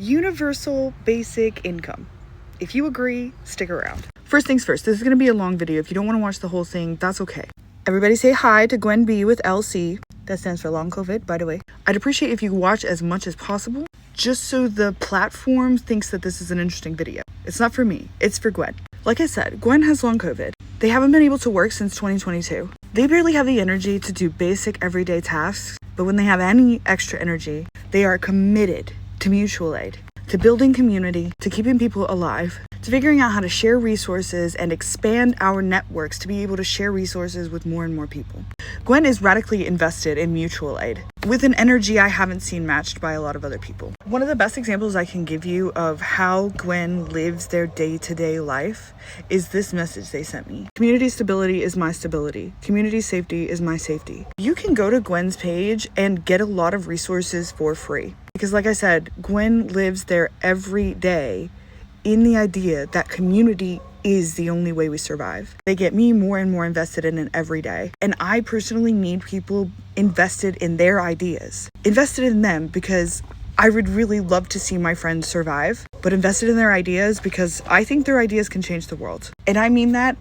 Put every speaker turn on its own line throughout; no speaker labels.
Universal basic income. If you agree, stick around. First things first, this is going to be a long video. If you don't want to watch the whole thing, that's okay. Everybody say hi to Gwen B with LC. That stands for long COVID, by the way. I'd appreciate if you watch as much as possible, just so the platform thinks that this is an interesting video. It's not for me, it's for Gwen. Like I said, Gwen has long COVID. They haven't been able to work since 2022. They barely have the energy to do basic everyday tasks, but when they have any extra energy, they are committed to mutual aid, to building community, to keeping people alive, to figuring out how to share resources and expand our networks to be able to share resources with more and more people. Gwen is radically invested in mutual aid with an energy I haven't seen matched by a lot of other people. One of the best examples I can give you of how Gwen lives their day-to-day life is this message they sent me. Community stability is my stability. Community safety is my safety. You can go to Gwen's page and get a lot of resources for free. Because like I said, Gwen lives there every day in the idea that community is the only way we survive. They get me more and more invested in it every day. And I personally need people invested in their ideas. Invested in them because I would really love to see my friends survive, but invested in their ideas because I think their ideas can change the world. And I mean that.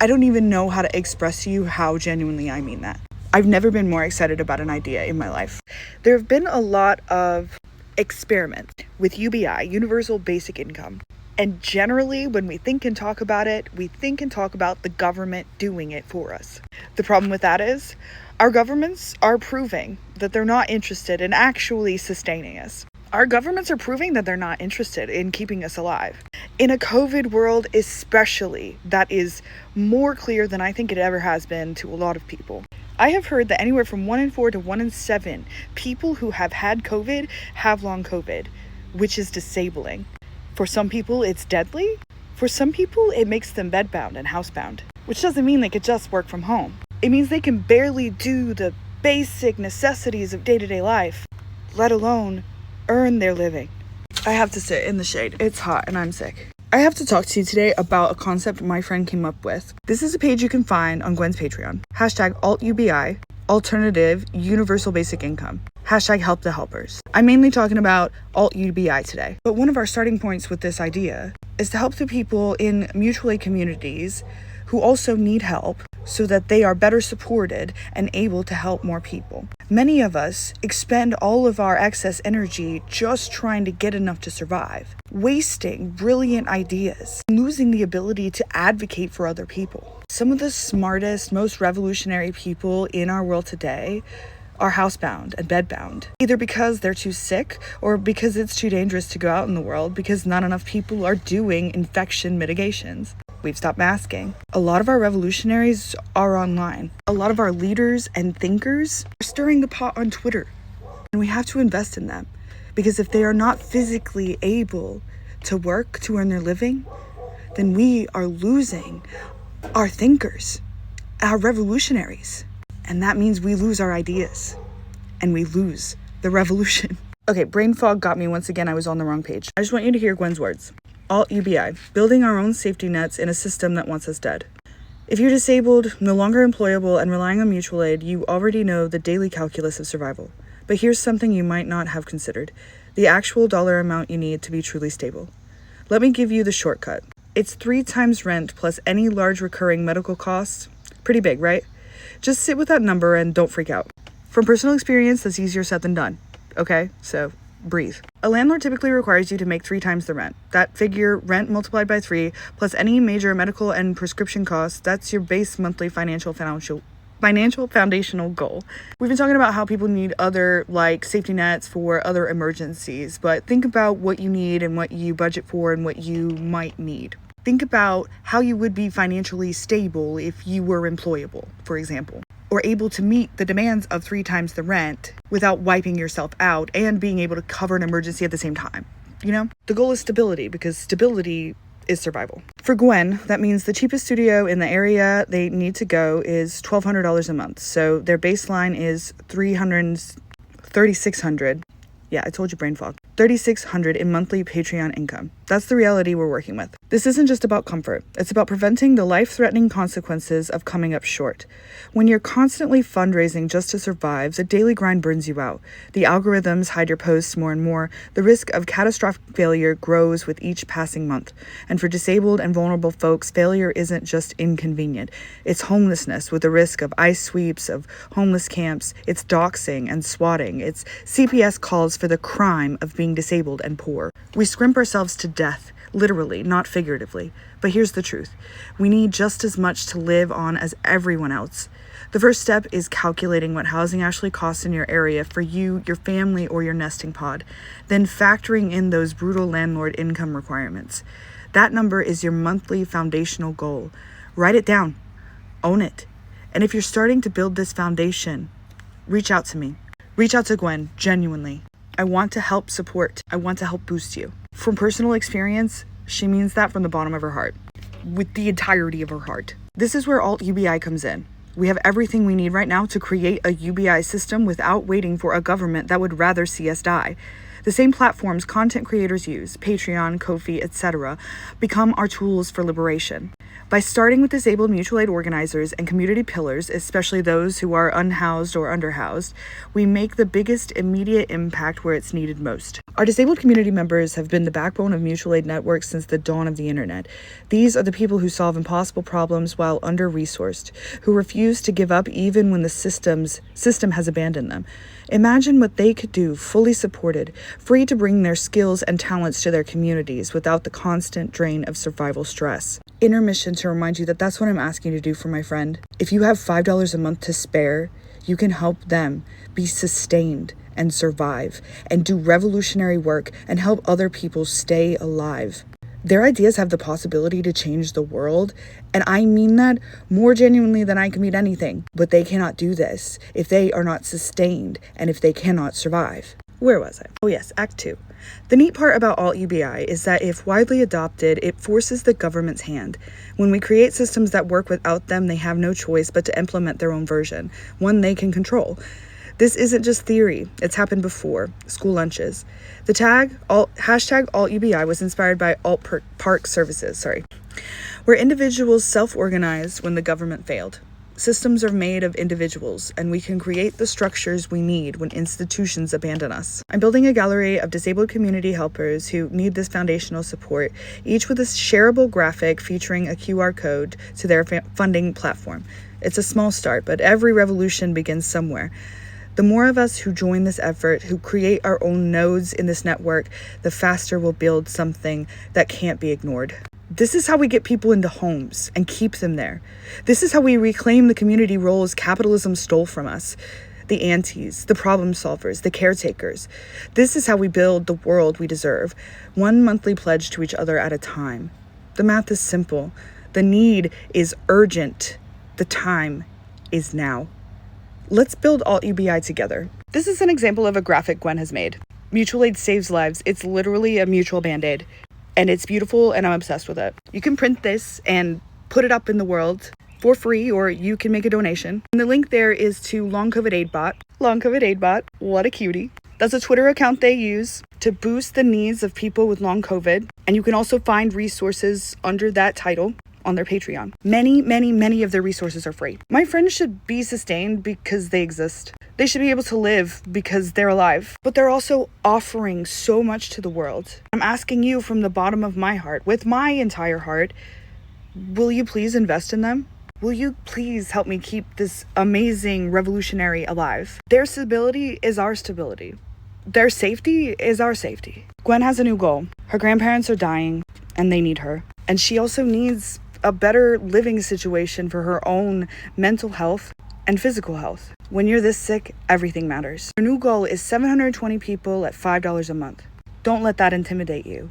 I don't even know how to express to you how genuinely I mean that. I've never been more excited about an idea in my life. There have been a lot of experiments with UBI, Universal Basic Income. And generally, when we think and talk about it, we think and talk about the government doing it for us. The problem with that is our governments are proving that they're not interested in actually sustaining us. Our governments are proving that they're not interested in keeping us alive. In a COVID world especially, that is more clear than I think it ever has been to a lot of people. I have heard that anywhere from 1 in 4 to 1 in 7 people who have had COVID have long COVID, which is disabling. For some people, it's deadly. For some people, it makes them bedbound and housebound, which doesn't mean they could just work from home. It means they can barely do the basic necessities of day-to-day life, let alone earn their living. I have to sit in the shade. It's hot and I'm sick. I have to talk to you today about a concept my friend came up with. This is a page you can find on Gwen's Patreon. #AltUBI, Alternative Universal Basic Income. #Help the Helpers. I'm mainly talking about Alt-UBI today. But one of our starting points with this idea is to help the people in mutual aid communities who also need help so that they are better supported and able to help more people. Many of us expend all of our excess energy just trying to get enough to survive, wasting brilliant ideas, losing the ability to advocate for other people. Some of the smartest, most revolutionary people in our world today are housebound and bedbound, either because they're too sick or because it's too dangerous to go out in the world because not enough people are doing infection mitigations. We've stopped masking. A lot of our revolutionaries are online. A lot of our leaders and thinkers are stirring the pot on Twitter. And we have to invest in them because if they are not physically able to work to earn their living, then we are losing our thinkers, our revolutionaries. And that means we lose our ideas and we lose the revolution. Okay, brain fog got me once again. I was on the wrong page. I just want you to hear Gwen's words. Alt-UBI, building our own safety nets in a system that wants us dead. If you're disabled, no longer employable, and relying on mutual aid, you already know the daily calculus of survival. But here's something you might not have considered. The actual dollar amount you need to be truly stable. Let me give you the shortcut. It's 3 times rent plus any large recurring medical costs. Pretty big, right? Just sit with that number and don't freak out. From personal experience, that's easier said than done. Okay, so breathe. A landlord typically requires you to make 3 times the rent. That figure, rent multiplied by 3, plus any major medical and prescription costs, that's your base monthly financial foundational goal. We've been talking about how people need other safety nets for other emergencies, but think about what you need and what you budget for and what you might need. Think about how you would be financially stable if you were employable, for example, or able to meet the demands of 3 times the rent without wiping yourself out and being able to cover an emergency at the same time. You know, the goal is stability because stability is survival. For Gwen, that means the cheapest studio in the area they need to go is $1,200 a month. So their baseline is $3,600. Yeah, I told you brain fog. $3,600 in monthly Patreon income. That's the reality we're working with. This isn't just about comfort. It's about preventing the life-threatening consequences of coming up short. When you're constantly fundraising just to survive, the daily grind burns you out. The algorithms hide your posts more and more. The risk of catastrophic failure grows with each passing month. And for disabled and vulnerable folks, failure isn't just inconvenient. It's homelessness with the risk of ICE sweeps, of homeless camps. It's doxing and swatting. It's CPS calls for the crime of being disabled and poor. We scrimp ourselves to death, literally, not figuratively. But here's the truth. We need just as much to live on as everyone else. The first step is calculating what housing actually costs in your area for you, your family, or your nesting pod. Then factoring in those brutal landlord income requirements. That number is your monthly foundational goal. Write it down. Own it. And if you're starting to build this foundation, reach out to me. Reach out to Gwen, genuinely. I want to help support. I want to help boost you. From personal experience, she means that from the bottom of her heart, with the entirety of her heart. This is where Alt UBI comes in. We have everything we need right now to create a UBI system without waiting for a government that would rather see us die. The same platforms content creators use, Patreon, Ko-fi, etc., become our tools for liberation. By starting with disabled mutual aid organizers and community pillars, especially those who are unhoused or underhoused, we make the biggest immediate impact where it's needed most. Our disabled community members have been the backbone of mutual aid networks since the dawn of the internet. These are the people who solve impossible problems while under-resourced, who refuse to give up even when the system has abandoned them. Imagine what they could do, fully supported, free to bring their skills and talents to their communities without the constant drain of survival stress. Intermission to remind you that that's what I'm asking you to do for my friend. If you have $5 a month to spare, you can help them be sustained and survive and do revolutionary work and help other people stay alive. Their ideas have the possibility to change the world, and I mean that more genuinely than I can mean anything. But they cannot do this if they are not sustained and if they cannot survive. Where was I? Oh yes, Act 2. The neat part about Alt UBI is that if widely adopted, it forces the government's hand. When we create systems that work without them, they have no choice but to implement their own version, one they can control. This isn't just theory. It's happened before. School lunches. The hashtag AltUBI was inspired by Alt Park Services, where individuals self-organized when the government failed. Systems are made of individuals, and we can create the structures we need when institutions abandon us. I'm building a gallery of disabled community helpers who need this foundational support, each with a shareable graphic featuring a QR code to their funding platform. It's a small start, but every revolution begins somewhere. The more of us who join this effort, who create our own nodes in this network, the faster we'll build something that can't be ignored. This is how we get people into homes and keep them there. This is how we reclaim the community roles capitalism stole from us. The aunties, the problem solvers, the caretakers. This is how we build the world we deserve, one monthly pledge to each other at a time. The math is simple. The need is urgent. The time is now. Let's build Alt UBI together. This is an example of a graphic Gwen has made. Mutual aid saves lives. It's literally a mutual band-aid. And it's beautiful and I'm obsessed with it. You can print this and put it up in the world for free, or you can make a donation. And the link there is to Long COVID Aid Bot. Long COVID Aid Bot, what a cutie. That's a Twitter account they use to boost the needs of people with long COVID. And you can also find resources under that title on their Patreon. Many of their resources are free. My friends should be sustained because they exist. They should be able to live because they're alive. But they're also offering so much to the world. I'm asking you from the bottom of my heart, with my entire heart, will you please invest in them? Will you please help me keep this amazing revolutionary alive? Their stability is our stability. Their safety is our safety. Gwen has a new goal. Her grandparents are dying and they need her. And she also needs a better living situation for her own mental health and physical health. When you're this sick, everything matters. Her new goal is 720 people at $5 a month. Don't let that intimidate you.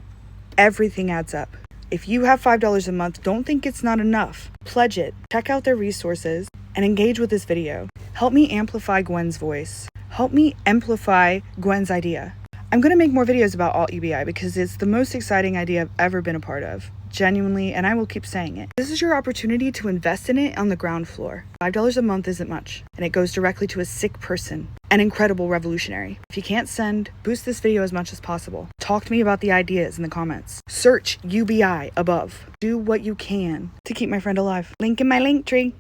Everything adds up. If you have $5 a month, don't think it's not enough. Pledge it. Check out their resources and engage with this video. Help me amplify Gwen's voice. Help me amplify Gwen's idea. I'm going to make more videos about Alt UBI because it's the most exciting idea I've ever been a part of. genuinely, and I will keep saying it. This is your opportunity to invest in it on the ground floor. $5 a month isn't much, and it goes directly to a sick person. An incredible revolutionary. If you can't send, boost this video as much as possible. Talk to me about the ideas in the comments. Search UBI above. Do what you can to keep my friend alive. Link in my link tree.